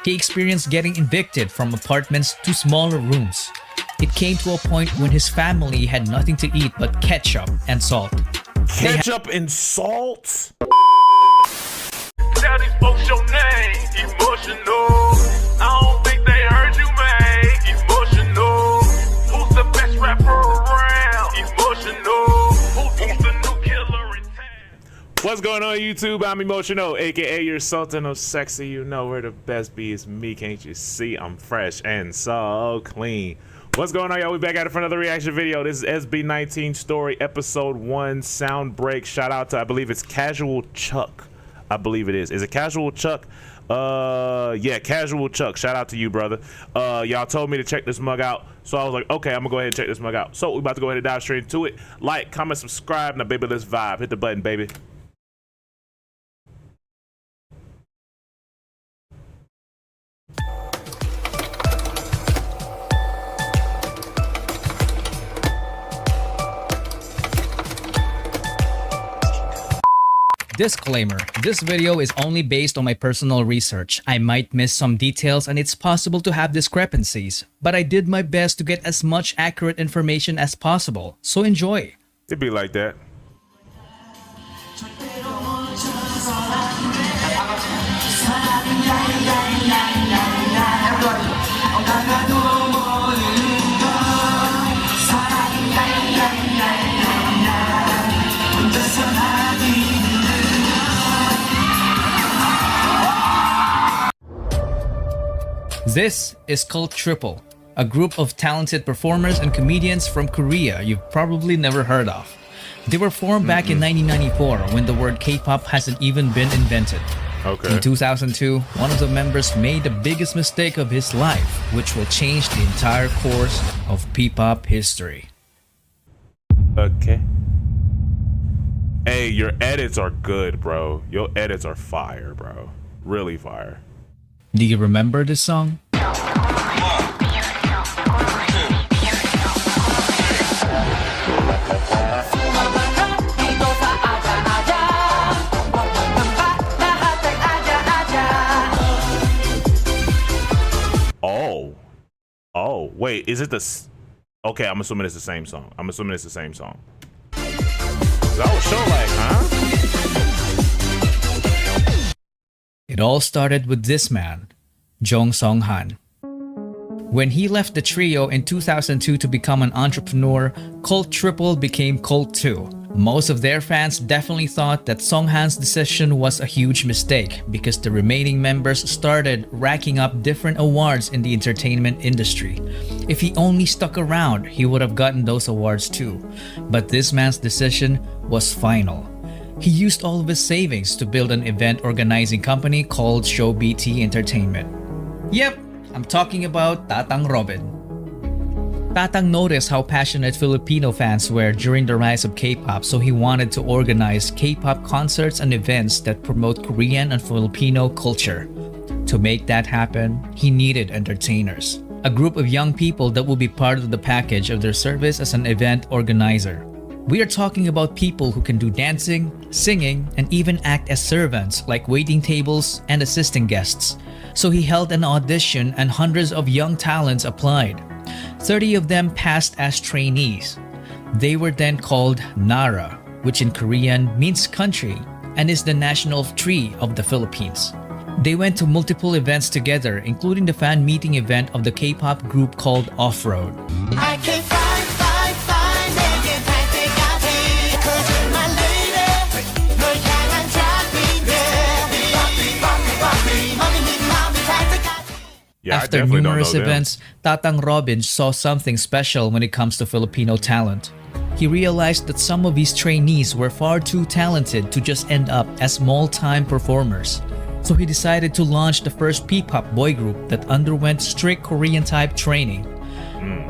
He experienced getting evicted from apartments to smaller rooms. It came to a point when his family had nothing to eat but ketchup and salt. Ketchup and salt? Tell these folks your name, emotional. I don't think they heard you, man. Emotional. Who's the best rapper around? Emotional. Who's the new killer in town? What's going on, YouTube? I'm Emotional, aka your Sultan of Sexy. You know where the best be is me. Can't you see? I'm fresh and so clean. What's going on, y'all? We back at it for another reaction video. This is SB19 story, episode 1, sound break. Shout out to, I believe it's Casual Chuck. I believe it is. Is it Casual Chuck? Yeah, Casual Chuck. Shout out to you, brother. Y'all told me to check this mug out, so I was like, okay, I'm gonna go ahead and check this mug out. So we're about to go ahead and dive straight into it. Like, comment, subscribe. Now, baby, let's vibe. Hit the button, baby. Disclaimer, this video is only based on my personal research. I might miss some details and it's possible to have discrepancies, but I did my best to get as much accurate information as possible, so enjoy. It be like that. This is Cult Triple, a group of talented performers and comedians from Korea you've probably never heard of. They were formed back in 1994 when the word K-pop hasn't even been invented. Okay. In 2002, one of the members made the biggest mistake of his life, which will change the entire course of P-pop history. Okay. Hey, your edits are good, bro. Your edits are fire, bro. Really fire. Do you remember this song? Oh, wait, is it the... Okay, I'm assuming it's the same song. So I was sure like, huh? It all started with this man, Jong Song-han. When he left the trio in 2002 to become an entrepreneur, Cult Triple became Cult 2. Most of their fans definitely thought that Song-han's decision was a huge mistake because the remaining members started racking up different awards in the entertainment industry. If he only stuck around, he would have gotten those awards too. But this man's decision was final. He used all of his savings to build an event organizing company called Show BT Entertainment. Yep, I'm talking about Tatang Robin. Tatang noticed how passionate Filipino fans were during the rise of K-pop, so he wanted to organize K-pop concerts and events that promote Korean and Filipino culture. To make that happen, he needed entertainers, a group of young people that would be part of the package of their service as an event organizer. We are talking about people who can do dancing, singing, and even act as servants like waiting tables and assisting guests. So he held an audition and hundreds of young talents applied. 30 of them passed as trainees. They were then called Nara, which in Korean means country and is the national tree of the Philippines. They went to multiple events together, including the fan meeting event of the K-pop group called Off-Road. Yeah, after numerous events, Tatang Robin saw something special when it comes to Filipino talent. He realized that some of his trainees were far too talented to just end up as small-time performers. So he decided to launch the first P-pop boy group that underwent strict Korean-type training.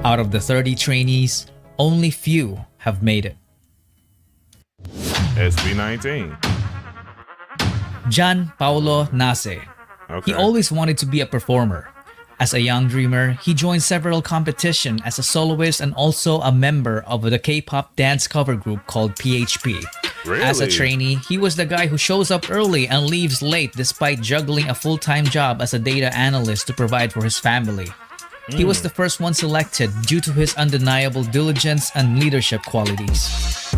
Out of the 30 trainees, only few have made it. SB19. Jan Paulo Nase. Okay. He always wanted to be a performer. As a young dreamer, he joined several competitions as a soloist and also a member of the K-pop dance cover group called PHP. As a Really? trainee, he was the guy who shows up early and leaves late despite juggling a full-time job as a data analyst to provide for his family. He was the first one selected due to his undeniable diligence and leadership qualities.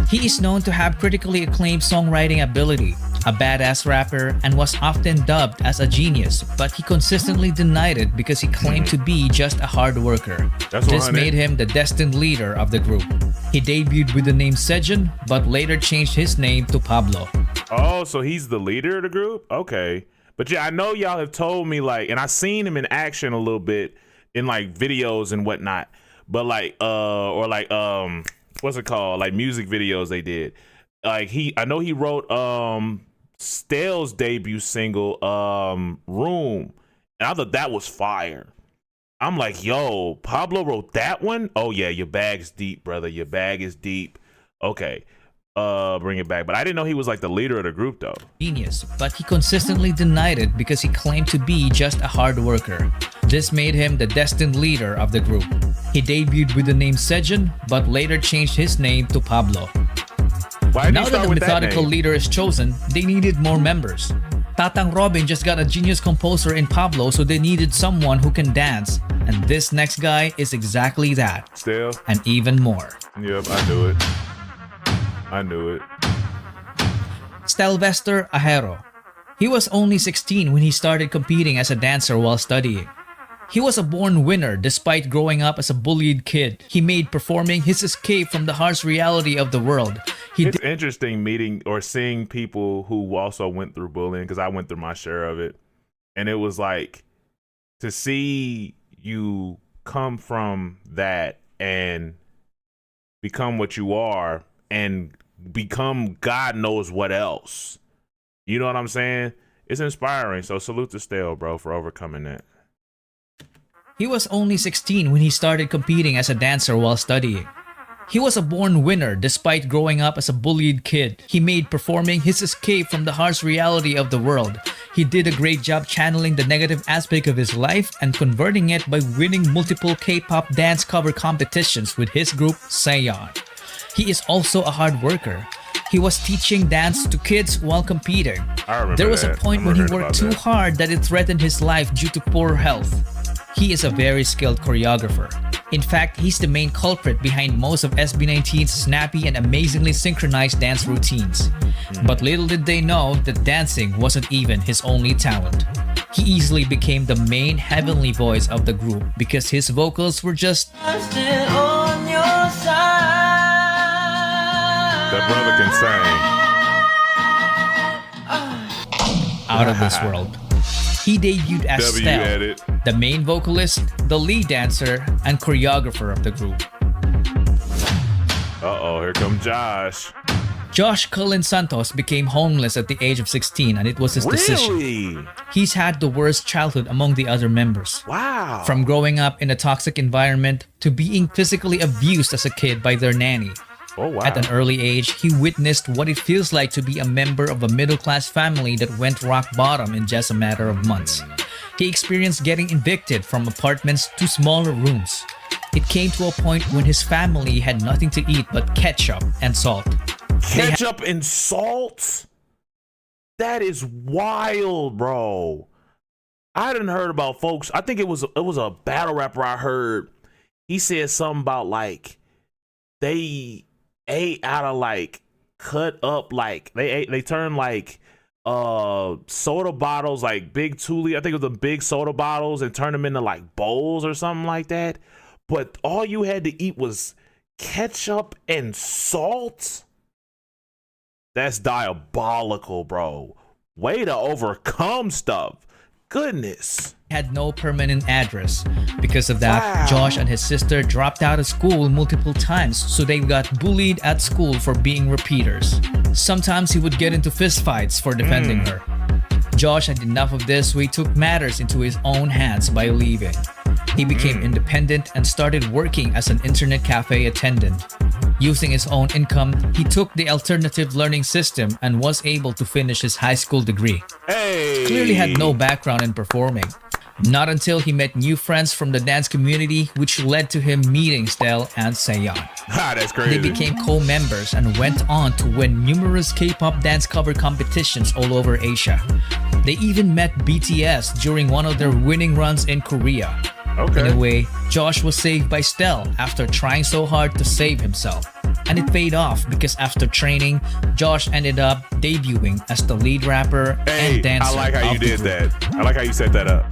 He is known to have critically acclaimed songwriting ability, a badass rapper, and was often dubbed as a genius, but he consistently denied it because he claimed to be just a hard worker. That's This 100. made him the destined leader of the group. He debuted with the name Sejun, but later changed his name to Pablo. Oh, so he's the leader of the group? Okay. But yeah, I know y'all have told me like, and I seen him in action a little bit in like videos and whatnot. But like, or like, what's it called? Like music videos they did. Like I know he wrote Stale's debut single, Room. And I thought that was fire. I'm like, yo, Pablo wrote that one? Oh yeah, your bag's deep, brother. Your bag is deep. Okay. Bring it back. But I didn't know he was like the leader of the group though. Genius, but he consistently denied it because he claimed to be just a hard worker. This made him the destined leader of the group. He debuted with the name Sejun, but later changed his name to Pablo. Why did Now he that start the with that methodical name? leader is chosen, they needed more members. Tatang Robin just got a genius composer in Pablo, so they needed someone who can dance. And this next guy is exactly that, Stale? and even more. Yep, I knew it. I knew it. Stelvester Ahero. He was only 16 when he started competing as a dancer while studying. He was a born winner despite growing up as a bullied kid. He made performing his escape from the harsh reality of the world. He It's interesting meeting or seeing people who also went through bullying, because I went through my share of it. And it was like to see you come from that and become what you are and become God knows what else. You know what I'm saying? It's inspiring. So salute to Stale, bro, for overcoming that. He was only 16 when he started competing as a dancer while studying. He was a born winner despite growing up as a bullied kid. He made performing his escape from the harsh reality of the world. He did a great job channeling the negative aspect of his life and converting it by winning multiple K-pop dance cover competitions with his group Saeon. He is also a hard worker. He was teaching dance to kids while competing. I remember There was a that. point I when he heard worked about too that. hard that it threatened his life due to poor health. He is a very skilled choreographer. In fact, he's the main culprit behind most of SB19's snappy and amazingly synchronized dance routines. But little did they know that dancing wasn't even his only talent. He easily became the main heavenly voice of the group because his vocals were just That brother can sing. out of this world. He debuted as W Stel, edit. the main vocalist, the lead dancer, and choreographer of the group. Uh-oh, here come Josh. Josh Cullen Santos became homeless at the age of 16 and it was his decision. Really? He's had the worst childhood among the other members. Wow. From growing up in a toxic environment to being physically abused as a kid by their nanny. Oh, wow. At an early age, he witnessed what it feels like to be a member of a middle-class family that went rock bottom in just a matter of months. He experienced getting evicted from apartments to smaller rooms. It came to a point when his family had nothing to eat but ketchup and salt. Ketchup and salt? That is wild, bro. I didn't heard about folks. I think it was a battle rapper I heard. He said something about like they ate out of like cut up like they turned like soda bottles, like big Thule, I think it was the big soda bottles, and turned them into like bowls or something like that. But all you had to eat was ketchup and salt. That's diabolical, bro. Way to overcome stuff. Goodness. Had no permanent address. Because of that, Wow. Josh and his sister dropped out of school multiple times, so they got bullied at school for being repeaters. Sometimes he would get into fistfights for defending her. Josh had enough of this, so he took matters into his own hands by leaving. He became independent and started working as an internet cafe attendant. Using his own income, he took the alternative learning system and was able to finish his high school degree. Hey. Clearly had no background in performing. Not until he met new friends from the dance community, which led to him meeting Stell and Seon. That's crazy. They became co-members and went on to win numerous K-pop dance cover competitions all over Asia. They even met BTS during one of their winning runs in Korea. Okay. In a way, Josh was saved by Stell after trying so hard to save himself. And it paid off because after training, Josh ended up debuting as the lead rapper Hey, and dancer. I like how you of the did group. that. I like how you set that up.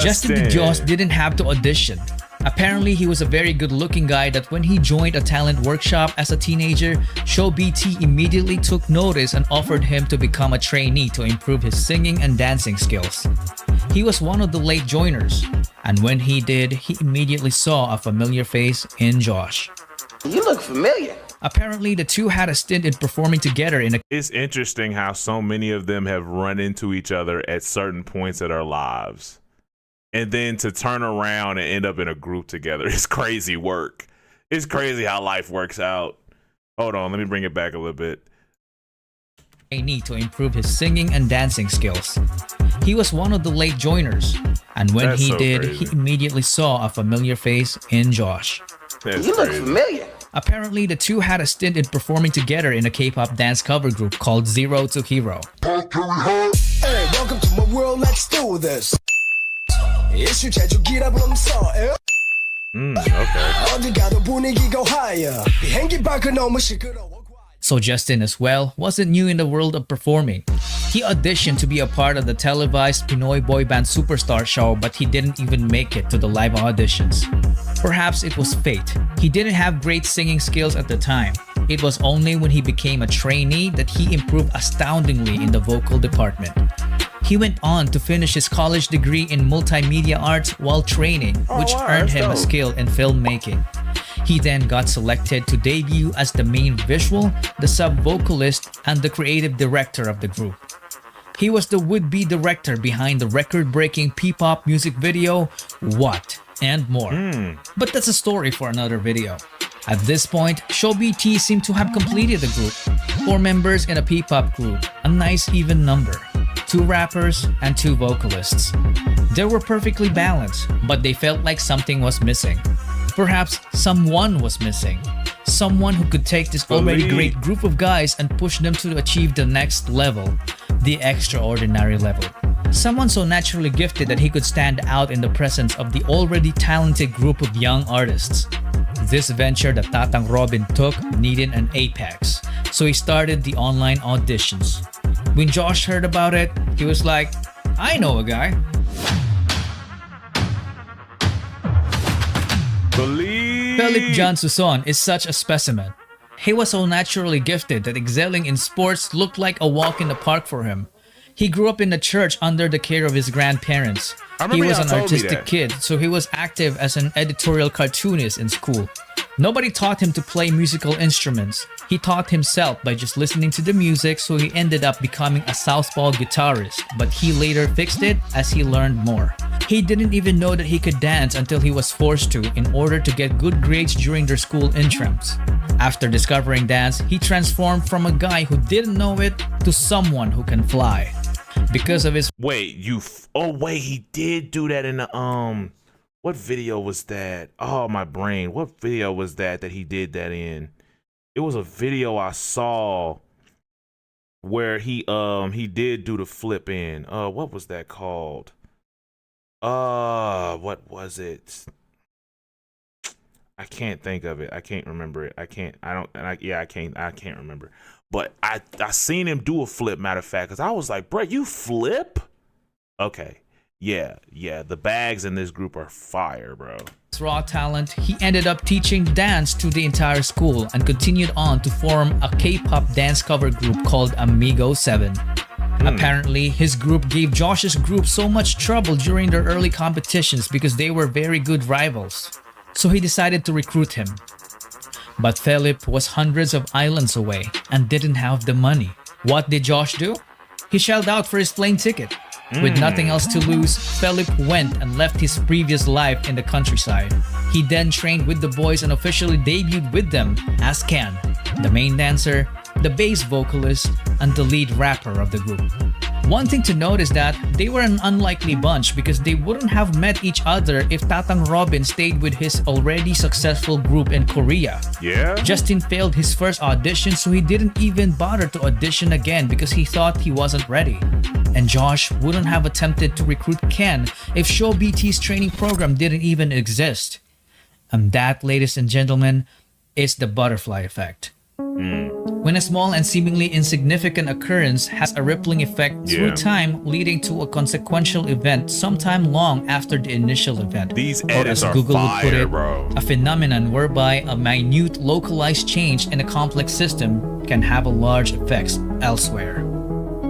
Justin the Joss didn't have to audition. Apparently, he was a very good-looking guy that when he joined a talent workshop as a teenager, Show BT immediately took notice and offered him to become a trainee to improve his singing and dancing skills. He was one of the late joiners, and when he did, he immediately saw a familiar face in Josh. You look familiar. Apparently, the two had a stint in performing together in a It's interesting how so many of them have run into each other at certain points of their lives. And then to turn around and end up in a group together is crazy work. It's crazy how life works out. Hold on, let me bring it back a little bit. trainee to improve his singing and dancing skills. He was one of the late joiners, and when That's he so did, crazy. he immediately saw a familiar face in Josh. That's You look crazy. familiar. Apparently, the two had a stint in performing together in a K-pop dance cover group called Zero to Hero. Hey, welcome to my world, let's do this. 이슈 제조기라 불러서 Okay. 어디 가도 분위기가 higher. 비행기 밖은 너무 시끄러워. So Justin as well wasn't new in the world of performing. He auditioned to be a part of the televised Pinoy boy band Superstar show, but he didn't even make it to the live auditions. Perhaps it was fate. He didn't have great singing skills at the time. It was only when he became a trainee that he improved astoundingly in the vocal department. He went on to finish his college degree in multimedia arts while training, which wow, earned that's him a dope. skill in filmmaking. He then got selected to debut as the main visual, the sub-vocalist, and the creative director of the group. He was the would-be director behind the record-breaking P-pop music video, What, and more. But that's a story for another video. At this point, Show BT seemed to have completed the group. 4 members in a P-pop group, a nice even number. 2 rappers and 2 vocalists. They were perfectly balanced, but they felt like something was missing. Perhaps someone was missing. Someone who could take this already great group of guys and push them to achieve the next level, the extraordinary level. Someone so naturally gifted that he could stand out in the presence of the already talented group of young artists. This venture that Tatang Robin took needed an apex, so he started the online auditions. When Josh heard about it, he was like, I know a guy. Philip John Suson is such a specimen. He was so naturally gifted that excelling in sports looked like a walk in the park for him. He grew up in the church under the care of his grandparents. I He remember was y'all an told me artistic that. kid, so he was active as an editorial cartoonist in school. Nobody taught him to play musical instruments. He taught himself by just listening to the music, so he ended up becoming a southpaw guitarist, but he later fixed it as he learned more. He didn't even know that he could dance until he was forced to in order to get good grades during their school intrams. After discovering dance, he transformed from a guy who didn't know it to someone who can fly. Because of his Wait, oh wait, he did do that in the what video was that? Oh, my brain. What video was that he did that in? It was a video I saw where he did do the flip in. What was that called? What was it? I can't think of it. I can't remember it. I can't remember. But I seen him do a flip, matter of fact, because I was like, bro, you flip? Okay. Yeah, the bags in this group are fire, bro. raw talent, he ended up teaching dance to the entire school and continued on to form a K-pop dance cover group called Amigo 7. Apparently, his group gave Josh's group so much trouble during their early competitions because they were very good rivals. So he decided to recruit him. But Philip was hundreds of islands away and didn't have the money. What did Josh do? He shelled out for his plane ticket. With nothing else to lose, Philip went and left his previous life in the countryside. He then trained with the boys and officially debuted with them as Ken, the main dancer, the bass vocalist, and the lead rapper of the group. One thing to note is that they were an unlikely bunch because they wouldn't have met each other if Tatang Robin stayed with his already successful group in Korea. Yeah? Justin failed his first audition, so he didn't even bother to audition again because he thought he wasn't ready. And Josh wouldn't have attempted to recruit Ken if Show BT's training program didn't even exist. And that, ladies and gentlemen, is the butterfly effect. When a small and seemingly insignificant occurrence has a rippling effect through time, leading to a consequential event sometime long after the initial event. These Or edits as are Google would put fire, it, bro. a phenomenon whereby a minute localized change in a complex system can have a large effects elsewhere.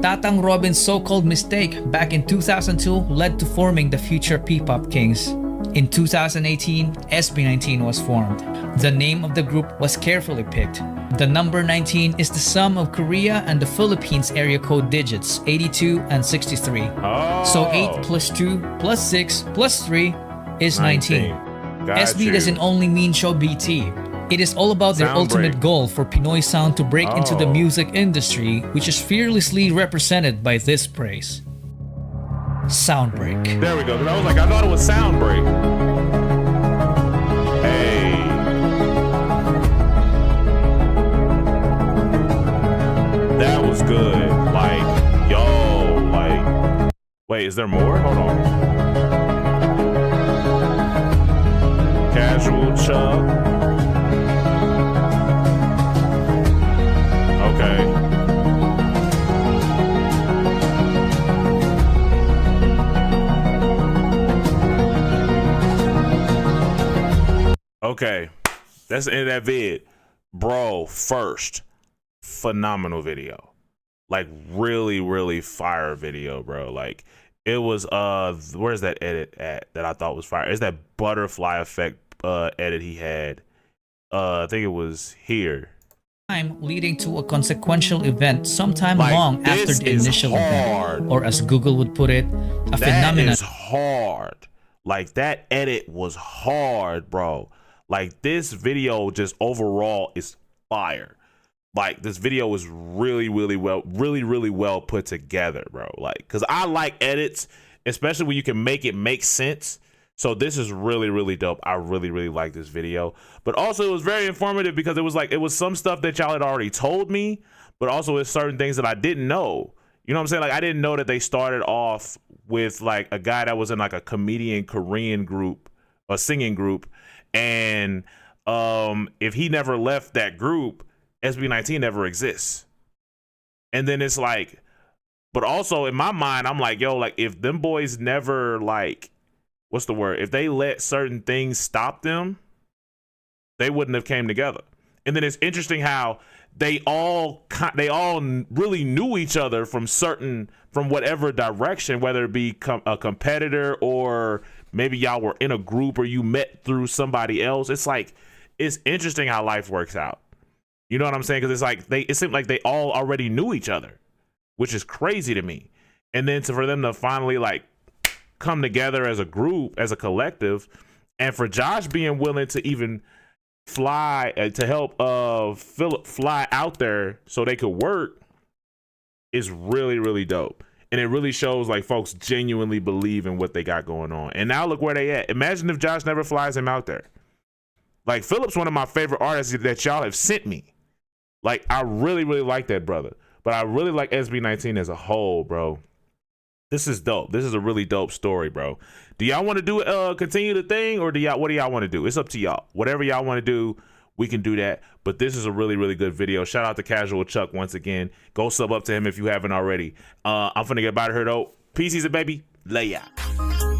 Tatang Robin's so-called mistake back in 2002 led to forming the future P-pop kings. In 2018, SB19 was formed. The name of the group was carefully picked. The number 19 is the sum of Korea and the Philippines area code digits 82 and 63. So 8 plus 2 plus 6 plus 3 is 19. Got SB you. doesn't only mean Show BT. It is all about their Sound ultimate break. goal for Pinoy sound to break into the Oh. music industry, which is fearlessly represented by this phrase. Soundbreak. There we go. 'Cause I was like, I thought it was sound break. Hey. That was good. Like, yo, like, wait, is there more? Hold on. Casual Chuck. Okay. Okay, that's the end of that vid. Bro, first, phenomenal video. Like, really, really fire video, bro. Like, it was, where's that edit at that I thought was fire? It's that butterfly effect edit he had. I think it was here. Time leading to a consequential event sometime Like, long after this the is initial hard. event. Or as Google would put it, a That phenomenon. is hard. Like, that edit was hard, bro. Like, this video just overall is fire. Like, this video is really, really well put together, bro. Like, because I like edits, especially when you can make it make sense. So this is really, really dope. I really, really like this video. But also, it was very informative because it was like, it was some stuff that y'all had already told me, but also it's certain things that I didn't know. You know what I'm saying? Like, I didn't know that they started off with like a guy that was in like a comedian Korean group, a singing group. And if he never left that group, SB19 never exists. And then it's like, but also in my mind, I'm like, yo, like if them boys never like, what's the word? If they let certain things stop them, they wouldn't have came together. And then it's interesting how they all really knew each other from whatever direction, whether it be a competitor or maybe y'all were in a group or you met through somebody else. It's like, it's interesting how life works out. You know what I'm saying? Because it's like it seemed like they all already knew each other, which is crazy to me. And then for them to finally like come together as a group, as a collective, and for Josh being willing to even fly to help Philip fly out there so they could work is really, really dope. And it really shows like folks genuinely believe in what they got going on. And now look where they at. Imagine if Josh never flies him out there. Like, Philip's one of my favorite artists that y'all have sent me. Like, I really, really like that brother. But I really like SB19 as a whole, bro. This is dope. This is a really dope story, bro. Do y'all want to do continue the thing, or what do y'all want to do? It's up to y'all. Whatever y'all want to do, we can do that. But this is a really, really good video. Shout out to Casual Chuck once again. Go sub up to him if you haven't already. I'm finna get out of here though. Peace, baby. Lay out.